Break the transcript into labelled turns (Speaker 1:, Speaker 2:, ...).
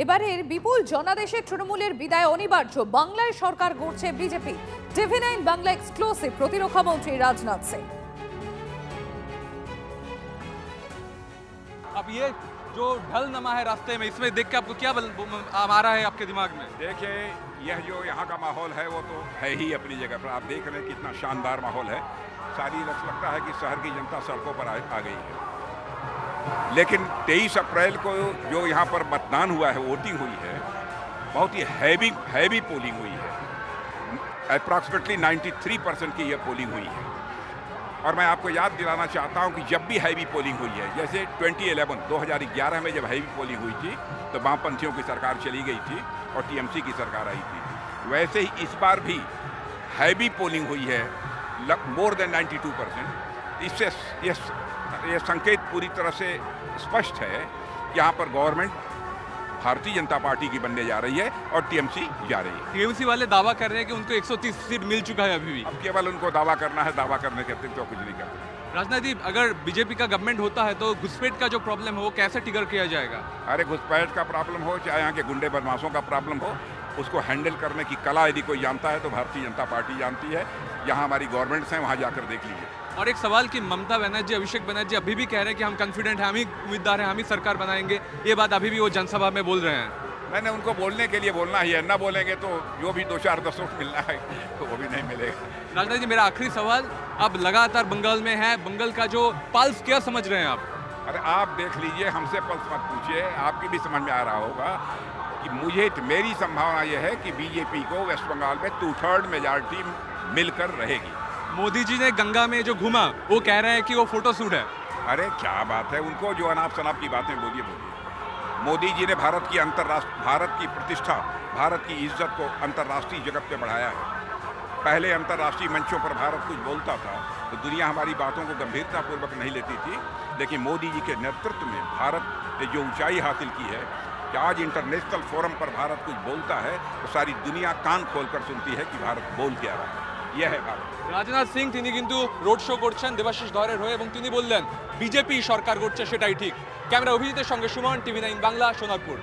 Speaker 1: এবারের বিপুল জনাদেশে তৃণমূলের বিদায় অনিবার্য, বাংলায় সরকার গড়ছে বিজেপি। টিভি9 বাংলা এক্সক্লুসিভ, প্রতিরক্ষা মন্ত্রী রাজনাথ সিং।
Speaker 2: अब ये जो ढल नमा है रास्ते में, इसमें देख के आपको क्या आ रहा है आपके दिमाग में?
Speaker 3: देखिए, यह जो यहाँ का माहौल है वो तो है ही अपनी जगह पर। आप देख रहे हैं कितना शानदार माहौल है। सारी लगता है कि शहर की जनता सड़कों पर आ गई है। लेकिन 23 अप्रैल को जो यहाँ पर मतदान हुआ है, वोटिंग हुई है, बहुत ही हैवी पोलिंग हुई है। अप्रॉक्सीमेटली 93% की यह पोलिंग हुई है। और मैं आपको याद दिलाना चाहता हूं कि जब भी हैवी पोलिंग हुई है, जैसे 2011 में जब हैवी पोलिंग हुई थी तो वामपंथियों की सरकार चली गई थी और टीएमसी की सरकार आई थी, वैसे ही इस बार भी हैवी पोलिंग हुई है, मोर देन 92%। इससे यह संकेत पूरी तरह से स्पष्ट है कि यहाँ पर गवर्नमेंट भारतीय जनता पार्टी की बनने जा रही है और टीएमसी जा रही है।
Speaker 2: टीएमसी वाले दावा कर रहे हैं कि उनको 130 सीट मिल चुका है अभी भी।
Speaker 3: अब केवल उनको दावा करना है, दावा करने के अतिरिक्त तो कुछ नहीं करते।
Speaker 2: राजनाथ जी, अगर बीजेपी का गवर्नमेंट होता है तो घुसपैठ का जो प्रॉब्लम है वो कैसे ट्रिगर किया जाएगा?
Speaker 3: अरे घुसपैठ का प्रॉब्लम हो, चाहे यहाँ के गुंडे बदमाशों का प्रॉब्लम हो, उसको हैंडल करने की कला यदि कोई जानता है तो भारतीय जनता पार्टी जानती है। यहाँ हमारी गवर्नमेंट्स हैं, वहाँ जाकर देख लीजिए।
Speaker 2: और एक सवाल कि ममता बनर्जी, अभिषेक बनर्जी अभी भी कह रहे हैं कि हम कॉन्फिडेंट हैं, हम ही उम्मीदवार हैं, हम ही सरकार बनाएंगे। ये बात अभी भी वो जनसभा में बोल रहे हैं।
Speaker 3: मैंने उनको बोलने के लिए बोलना ही है, न बोलेंगे तो जो भी 2-4 दशों मिलना है तो वो भी नहीं मिलेगा।
Speaker 2: राजनाथ जी, मेरा आखिरी सवाल, अब लगातार बंगाल में है, बंगाल का जो पल्स क्या समझ रहे हैं आप?
Speaker 3: अरे आप देख लीजिए, हमसे पल्स मत पूछिए, आपकी भी समझ में आ रहा होगा कि मेरी संभावना यह है कि बीजेपी को वेस्ट बंगाल में 2/3 मेजॉरिटी मिलकर रहेगी।
Speaker 2: मोदी जी ने गंगा में जो घूमा वो कह रहे हैं कि वो फोटो शूट है।
Speaker 3: अरे क्या बात है, उनको जो अनाप शनाप की बातें बोलिए। मोदी जी ने भारत की प्रतिष्ठा, भारत की इज्जत को अंतर्राष्ट्रीय जगत पे बढ़ाया है। पहले अंतर्राष्ट्रीय मंचों पर भारत कुछ बोलता था तो दुनिया हमारी बातों को गंभीरतापूर्वक नहीं लेती थी, लेकिन मोदी जी के नेतृत्व में भारत ने जो ऊंचाई हासिल की है कि आज इंटरनेशनल फोरम पर भारत कुछ बोलता है तो सारी दुनिया कान खोलकर सुनती है कि भारत बोल क्या रहा है। यह है भारत।
Speaker 2: রাজনাথ সিং তিনি কিন্তু রোড শো করছেন দেবাশিস ধরের হয়ে এবং তিনি বললেন বিজেপি সরকার করছে সেটাই ঠিক। ক্যামেরা অভিজিতের সঙ্গে সুমন, টিভি9 বাংলা, সোনারপুর।